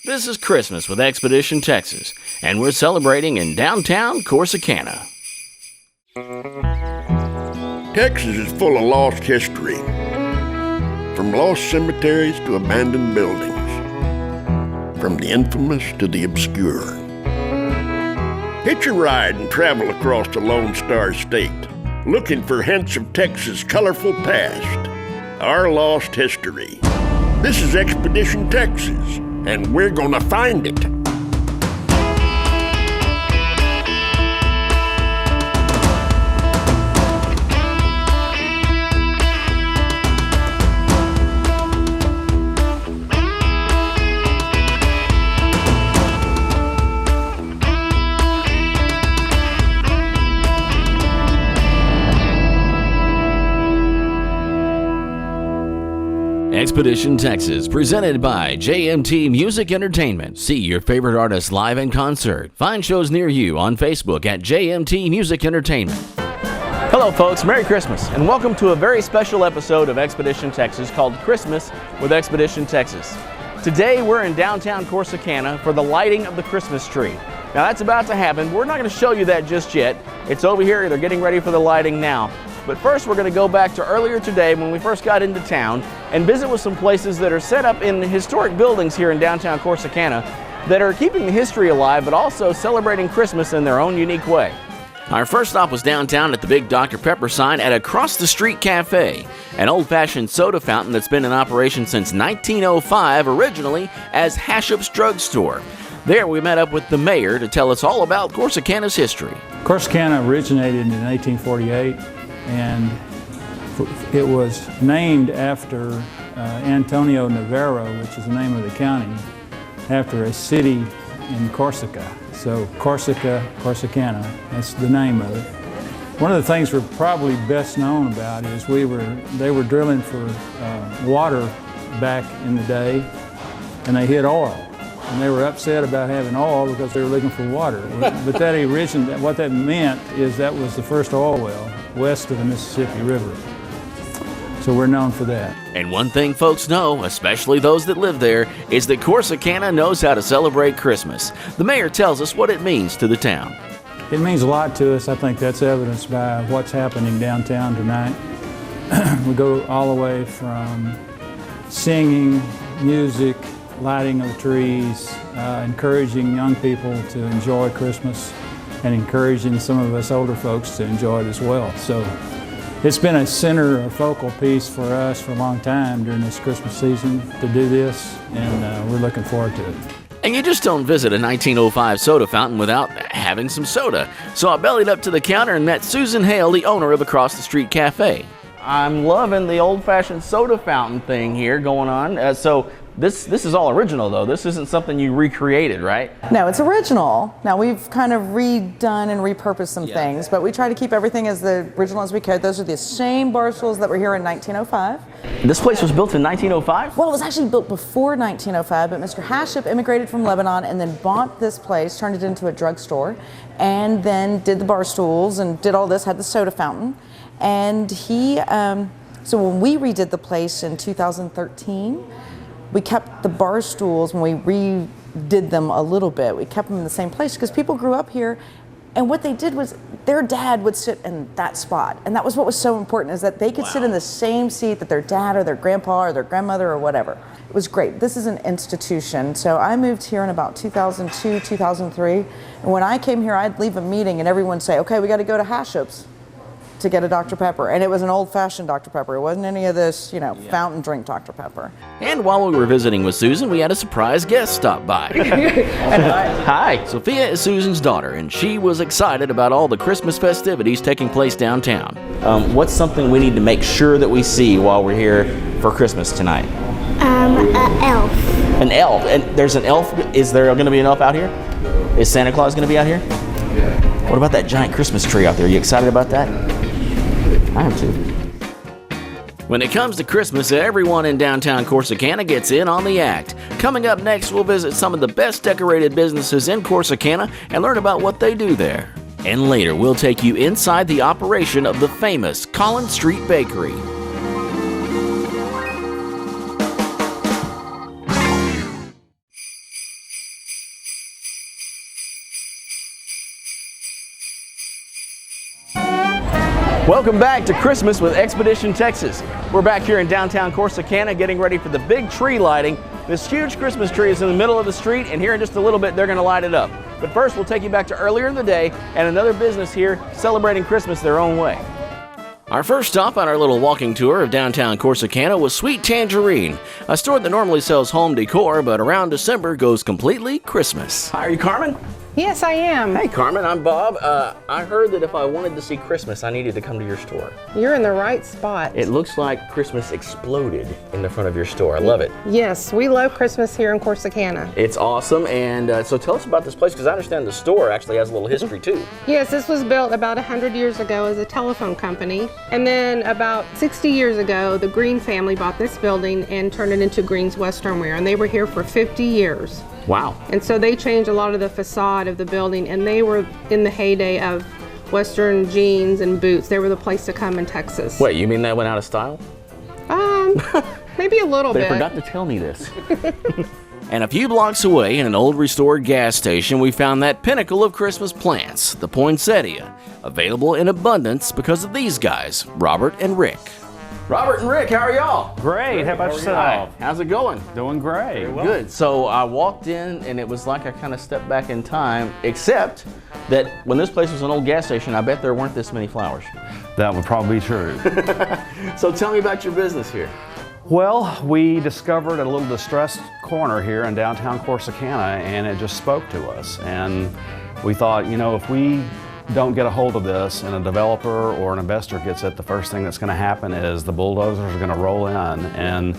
This is Christmas with Expedition Texas, and we're celebrating in downtown Corsicana. Texas is full of lost history, from lost cemeteries to abandoned buildings, from the infamous to the obscure. Hitch a ride and travel across the Lone Star State, looking for hints of Texas' colorful past, our lost history. This is Expedition Texas, and we're gonna find it. Expedition Texas, presented by JMT Music Entertainment. See your favorite artists live in concert. Find shows near you on Facebook at JMT Music Entertainment. Hello folks, Merry Christmas, and welcome to a very special episode of Expedition Texas called Christmas with Expedition Texas. Today we're in downtown Corsicana for the lighting of the Christmas tree. Now that's about to happen. We're not going to show you that just yet. It's over here, they're getting ready for the lighting now. But first we're going to go back to earlier today when we first got into town and visit with some places that are set up in historic buildings here in downtown Corsicana that are keeping the history alive but also celebrating Christmas in their own unique way. Our first stop was downtown at the big Dr. Pepper sign at Across the Street Cafe, an old-fashioned soda fountain that's been in operation since 1905, originally as Hashup's Drugstore. There we met up with the mayor to tell us all about Corsicana's history. Corsicana originated in 1848, and it was named after Antonio Navarro, which is the name of the county, after a city in Corsica. So Corsica, Corsicana, that's the name of it. One of the things we're probably best known about is they were drilling for water back in the day, and they hit oil. And they were upset about having oil because they were looking for water. But what that meant is that was the first oil well west of the Mississippi River. So we're known for that. And one thing folks know, especially those that live there, is that Corsicana knows how to celebrate Christmas. The mayor tells us what it means to the town. It means a lot to us. I think that's evidenced by what's happening downtown tonight. We go all the way from singing, music, lighting of the trees, encouraging young people to enjoy Christmas, and encouraging some of us older folks to enjoy it as well. So it's been a center, a focal piece for us for a long time during this Christmas season to do this, and we're looking forward to it. And you just don't visit a 1905 soda fountain without having some soda. So I bellied up to the counter and met Susan Hale, the owner of Across the Street Cafe. I'm loving the old-fashioned soda fountain thing here going on. So this is all original though. This isn't something you recreated, right? No, it's original. Now we've kind of redone and repurposed some things, but we try to keep everything as the original as we could. Those are the same bar stools that were here in 1905. This place was built in 1905? Well, it was actually built before 1905, but Mr. Hashup immigrated from Lebanon and then bought this place, turned it into a drugstore, and then did the bar stools and did all this, had the soda fountain. And so when we redid the place in 2013, we kept the bar stools. When we redid them a little bit, we kept them in the same place because people grew up here, and what they did was their dad would sit in that spot, and that was what was so important, is that they could sit in the same seat that their dad or their grandpa or their grandmother or whatever. It was great. This is an institution. So I moved here in about 2002, 2003, and when I came here, I'd leave a meeting and everyone would say, okay, we got to go to Hashup's to get a Dr. Pepper. And it was an old-fashioned Dr. Pepper. It wasn't any of this, fountain drink Dr. Pepper. And while we were visiting with Susan, we had a surprise guest stop by. Hi. Sophia is Susan's daughter, and she was excited about all the Christmas festivities taking place downtown. What's something we need to make sure that we see while we're here for Christmas tonight? An elf. An elf. And there's an elf. Is there going to be an elf out here? Is Santa Claus going to be out here? What about that giant Christmas tree out there? Are you excited about that? I am too. When it comes to Christmas, everyone in downtown Corsicana gets in on the act. Coming up next, we'll visit some of the best decorated businesses in Corsicana and learn about what they do there. And later, we'll take you inside the operation of the famous Collins Street Bakery. Welcome back to Christmas with Expedition Texas. We're back here in downtown Corsicana getting ready for the big tree lighting. This huge Christmas tree is in the middle of the street, and here in just a little bit they're going to light it up. But first we'll take you back to earlier in the day and another business here celebrating Christmas their own way. Our first stop on our little walking tour of downtown Corsicana was Sweet Tangerine, a store that normally sells home decor, but around December goes completely Christmas. Hi, are you Carmen? Yes, I am. Hey Carmen, I'm Bob. I heard that if I wanted to see Christmas, I needed to come to your store. You're in the right spot. It looks like Christmas exploded in the front of your store. I love it. Yes, we love Christmas here in Corsicana. It's awesome, and so tell us about this place, because I understand the store actually has a little history too. Yes, this was built about 100 years ago as a telephone company, and then about 60 years ago, the Green family bought this building and turned it into Green's Western Wear, and they were here for 50 years. Wow. And so they changed a lot of the facade of the building, and they were in the heyday of Western jeans and boots. They were the place to come in Texas. Wait, you mean that went out of style? Maybe a little They bit. forgot to tell me this. And a few blocks away in an old restored gas station, we found that pinnacle of Christmas plants, the poinsettia, available in abundance because of these guys, Robert and Rick. Robert and Rick, how are y'all? Great. How about Hi. yourself? How's it going? Doing great. Good. So I walked in and it was like I kind of stepped back in time, except that when this place was an old gas station, I bet there weren't this many flowers. That would probably be true. So tell me about your business here. Well, we discovered a little distressed corner here in downtown Corsicana, and it just spoke to us. And we thought, you know, if we don't get a hold of this and a developer or an investor gets it, the first thing that's going to happen is the bulldozers are going to roll in. And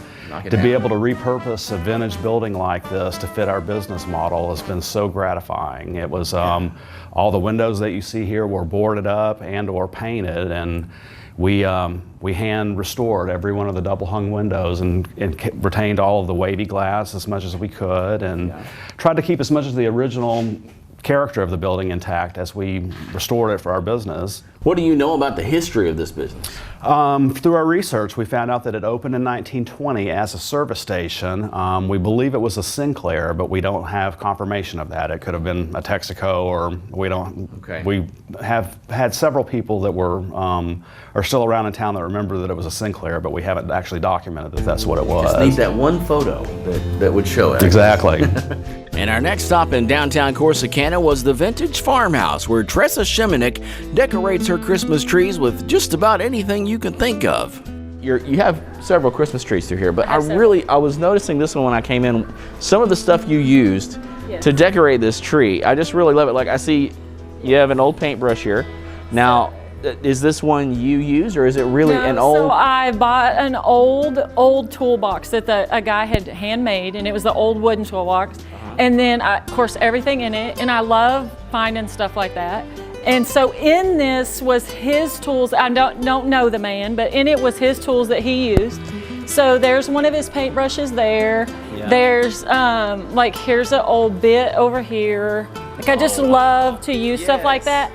to be able to repurpose a vintage building like this to fit our business model has been so gratifying. It was all the windows that you see here were boarded up and or painted, and we hand restored every one of the double hung windows and retained all of the wavy glass as much as we could, and tried to keep as much of the original character of the building intact as we restored it for our business. What do you know about the history of this business? Through our research, we found out that it opened in 1920 as a service station. We believe it was a Sinclair, but we don't have confirmation of that. It could have been a Texaco, or we don't. Okay. We have had several people that are still around in town that remember that it was a Sinclair, but we haven't actually documented that that's what it was. Just need that one photo that would show it. Exactly. And our next stop in downtown Corsicana was the Vintage Farmhouse, where Tressa Shimonik decorates her Christmas trees with just about anything you can think of. You have several Christmas trees through here, but I was noticing this one when I came in. Some of the stuff you used to decorate this tree, I just really love it. Like, I see you have an old paintbrush here. Now, is this one you use, or is it really an old? So I bought an old toolbox that a guy had handmade, and it was the old wooden toolbox. And then, of course, everything in it, and I love finding stuff like that. And so in this was his tools. I don't know the man, but in it was his tools that he used. So there's one of his paintbrushes there. Yeah. There's like, here's an old bit over here. Like, I just love to use stuff like that.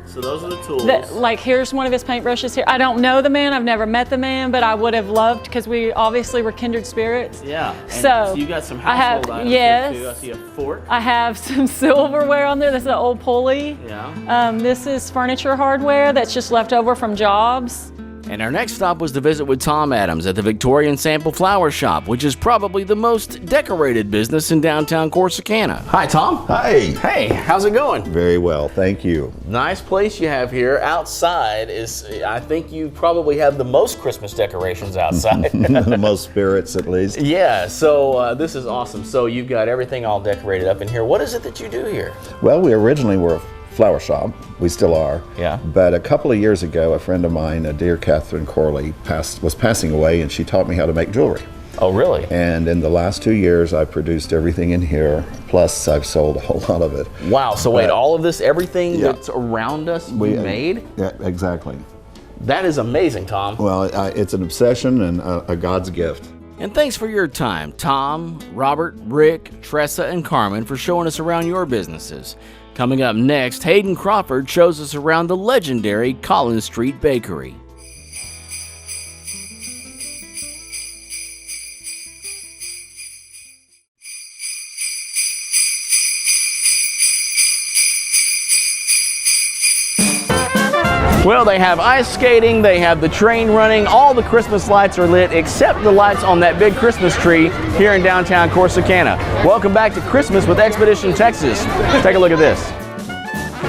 So those are the tools. Like, here's one of his paintbrushes here. I don't know the man, I've never met the man, but I would have loved, because we obviously were kindred spirits. Yeah. So you got some household items yes, here too. I see a fork. I have some silverware on there. This is an old pulley. Yeah. This is furniture hardware that's just left over from jobs. And our next stop was to visit with Tom Adams at the Victorian Sample Flower Shop, which is probably the most decorated business in downtown Corsicana. Hi, Tom. Hi. Hey, how's it going? Very well, thank you. Nice place you have here. Outside is, I think you probably have the most Christmas decorations outside. The most spirits, at least. Yeah, so this is awesome. So you've got everything all decorated up in here. What is it that you do here? Well, we originally were a flower shop. We still are. Yeah. But a couple of years ago, a friend of mine, a dear Catherine Corley, was passing away, and she taught me how to make jewelry. Oh, really? And in the last 2 years, I produced everything in here. Plus, I've sold a whole lot of it. Wow. So wait, all of this, everything that's around us, you made? Yeah, exactly. That is amazing, Tom. Well, it's an obsession and a God's gift. And thanks for your time, Tom, Robert, Rick, Tressa, and Carmen, for showing us around your businesses. Coming up next, Hayden Crawford shows us around the legendary Collins Street Bakery. Well, they have ice skating, they have the train running, all the Christmas lights are lit except the lights on that big Christmas tree here in downtown Corsicana. Welcome back to Christmas with Expedition Texas. Take a look at this.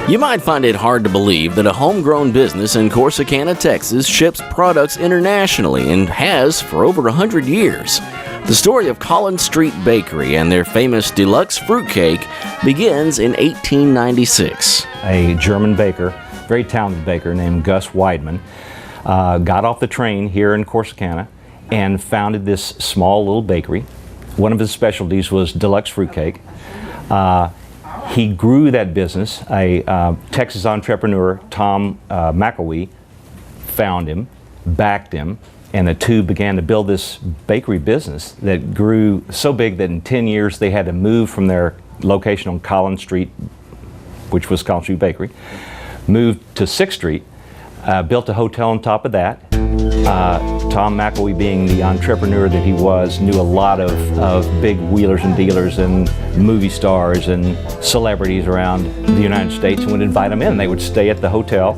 You might find it hard to believe that a homegrown business in Corsicana, Texas ships products internationally and has for over 100 years. The story of Collins Street Bakery and their famous deluxe fruitcake begins in 1896. A German baker, very talented baker named Gus Weidman, got off the train here in Corsicana and founded this small little bakery. One of his specialties was deluxe fruitcake. He grew that business. A Texas entrepreneur, Tom McElwee, found him, backed him, and the two began to build this bakery business that grew so big that in 10 years they had to move from their location on Collins Street, which was Collins Street Bakery, moved to 6th Street, built a hotel on top of that. Tom McElwee, being the entrepreneur that he was, knew a lot of big wheelers and dealers and movie stars and celebrities around the United States and would invite them in. They would stay at the hotel.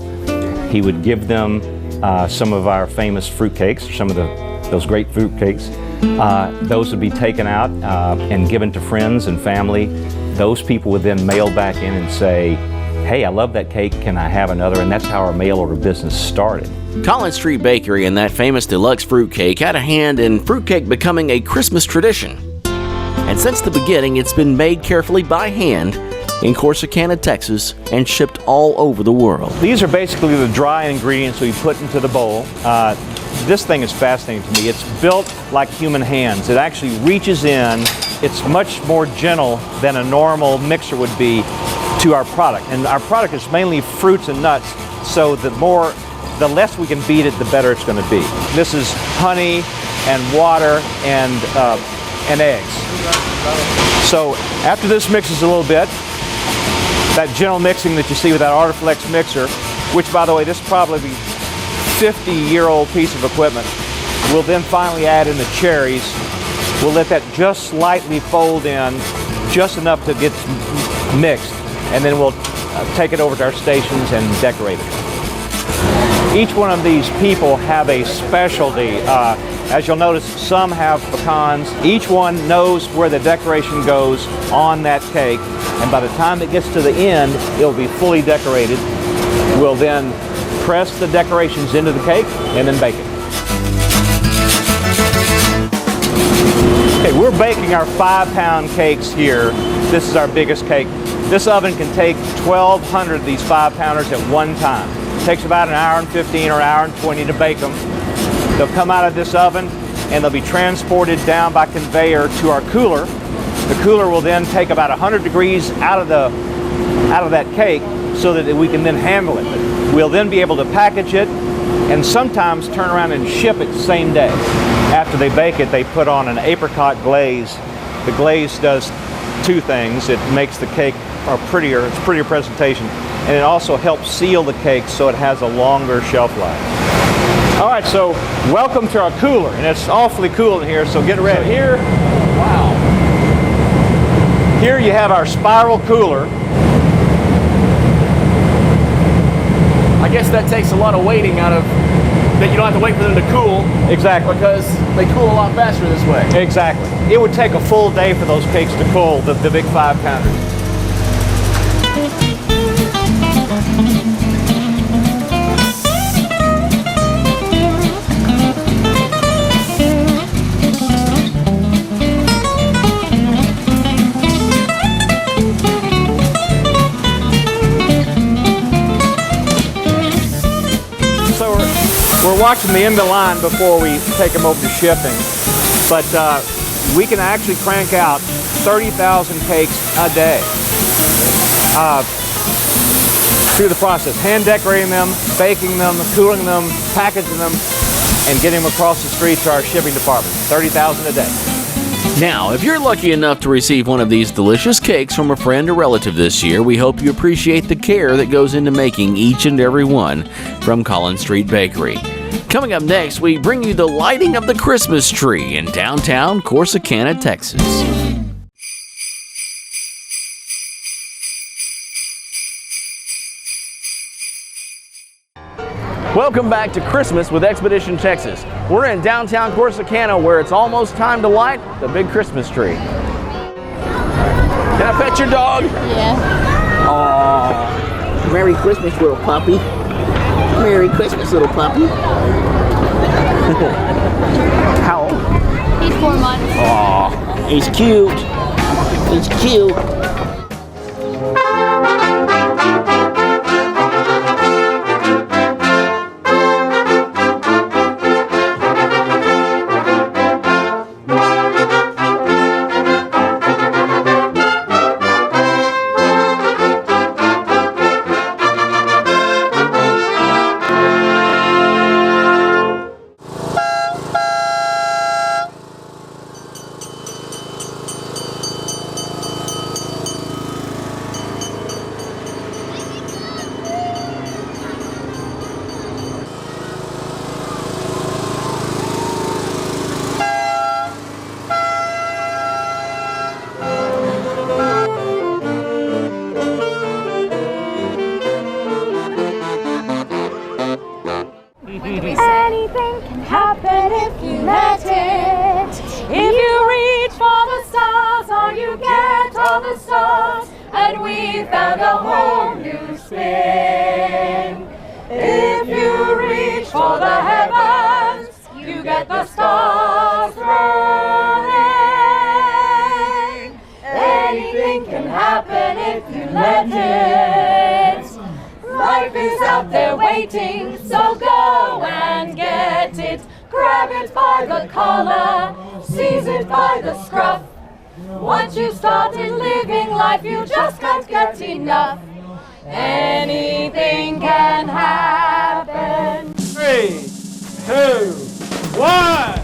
He would give them some of our famous fruitcakes, some of those great fruitcakes. Those would be taken out and given to friends and family. Those people would then mail back in and say, "Hey, I love that cake, can I have another?" And that's how our mail order business started. Collins Street Bakery and that famous deluxe fruitcake had a hand in fruitcake becoming a Christmas tradition. And since the beginning, it's been made carefully by hand in Corsicana, Texas, and shipped all over the world. These are basically the dry ingredients we put into the bowl. This thing is fascinating to me. It's built like human hands. It actually reaches in. It's much more gentle than a normal mixer would be to our product. And our product is mainly fruits and nuts, so the less we can beat it, the better it's going to be. This is honey and water and eggs. So after this mixes a little bit, that gentle mixing that you see with that Artiflex mixer, which by the way, this is probably a 50-year-old piece of equipment, we'll then finally add in the cherries. We'll let that just slightly fold in, just enough to get mixed, and then we'll take it over to our stations and decorate it. Each one of these people have a specialty. As you'll notice, some have pecans. Each one knows where the decoration goes on that cake, and by the time it gets to the end, it'll be fully decorated. We'll then press the decorations into the cake and then bake it. Okay, we're baking our 5-pound cakes here. This is our biggest cake. This oven can take 1,200 of these 5-pounders at one time. It takes about an hour and 15 or an hour and 20 to bake them. They'll come out of this oven and they'll be transported down by conveyor to our cooler. The cooler will then take about 100 degrees out of that cake so that we can then handle it. We'll then be able to package it and sometimes turn around and ship it the same day. After they bake it, they put on an apricot glaze. The glaze does two things. It makes the cake it's a prettier presentation, and it also helps seal the cake so it has a longer shelf life. All right, so welcome to our cooler, and it's awfully cool in here, so get ready. So here you have our spiral cooler. I guess that takes a lot of waiting out of, that you don't have to wait for them to cool. Exactly. Because they cool a lot faster this way. Exactly. It would take a full day for those cakes to cool, the big 5-pounders. We're watching the end of the line before we take them over to shipping, but we can actually crank out 30,000 cakes a day through the process, hand decorating them, baking them, cooling them, packaging them, and getting them across the street to our shipping department. 30,000 a day. Now, if you're lucky enough to receive one of these delicious cakes from a friend or relative this year, we hope you appreciate the care that goes into making each and every one from Collins Street Bakery. Coming up next, we bring you the lighting of the Christmas tree in downtown Corsicana, Texas. Welcome back to Christmas with Expedition Texas. We're in downtown Corsicana where it's almost time to light the big Christmas tree. Can I pet your dog? Yeah. Aww. Merry Christmas, little puppy. Merry Christmas, little puppy. How old? He's 4 months. Aww. He's cute. He's cute. Anything can happen if you let it. If you reach for the stars, all you get are the stars. And we found a whole new spin. If you reach for the heavens, you get the stars thrown in. Anything can happen if you let it. Life is out there waiting, so go and get it. Grab it by the collar, seize it by the scruff. Once you started living life, you just can't get enough. Anything can happen. 3, 2, 1.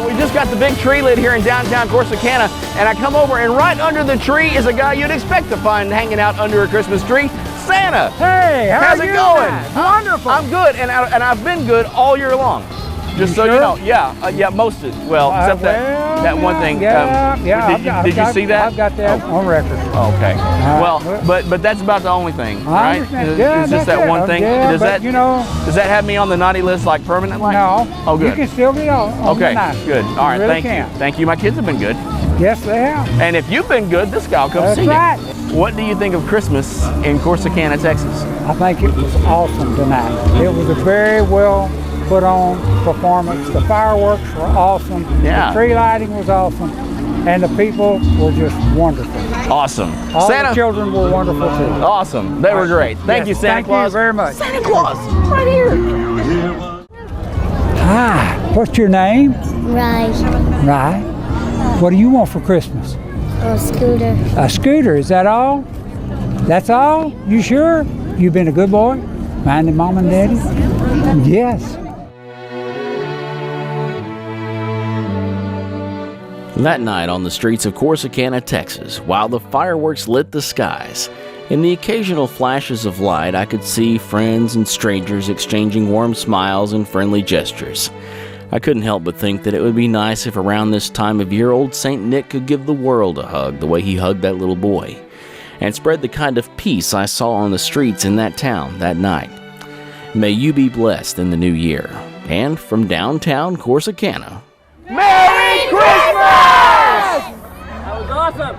We just got the big tree lit here in downtown Corsicana, and I come over and right under the tree is a guy you'd expect to find hanging out under a Christmas tree, Santa. Hey, how's it going? Wonderful. I'm good, and I've been good all year long. Just so you know, yeah, most of it. Well, except that one thing. Yeah, Did you see that? I've got that on record. Okay. Well, but that's about the only thing, I right? understand. It's just that one thing. Yeah, Does that have me on the naughty list like permanently? No. Oh, good. You can still be on Okay. the night. Good. All right. really Thank can. you. Thank you. My kids have been good. Yes, they have. And if you've been good, this guy will come That's see right. you. What do you think of Christmas in Corsicana, Texas? I think it was awesome tonight. It was a very well put on performance. The fireworks were awesome. Yeah. The tree lighting was awesome. And the people were just wonderful. Awesome. All Santa. the children were wonderful too. Awesome. They were great. Thank you, Santa Claus. Thank you very much. Santa Claus, right here. Hi, what's your name? Right. Right. What do you want for Christmas? A scooter. A scooter, is that all? That's all? You sure? You been a good boy? Minding mom and daddy? Yes. That night on the streets of Corsicana, Texas, while the fireworks lit the skies, in the occasional flashes of light I could see friends and strangers exchanging warm smiles and friendly gestures. I couldn't help but think that it would be nice if around this time of year old St. Nick could give the world a hug the way he hugged that little boy, and spread the kind of peace I saw on the streets in that town that night. May you be blessed in the new year. And from downtown Corsicana, Merry Christmas! That was awesome.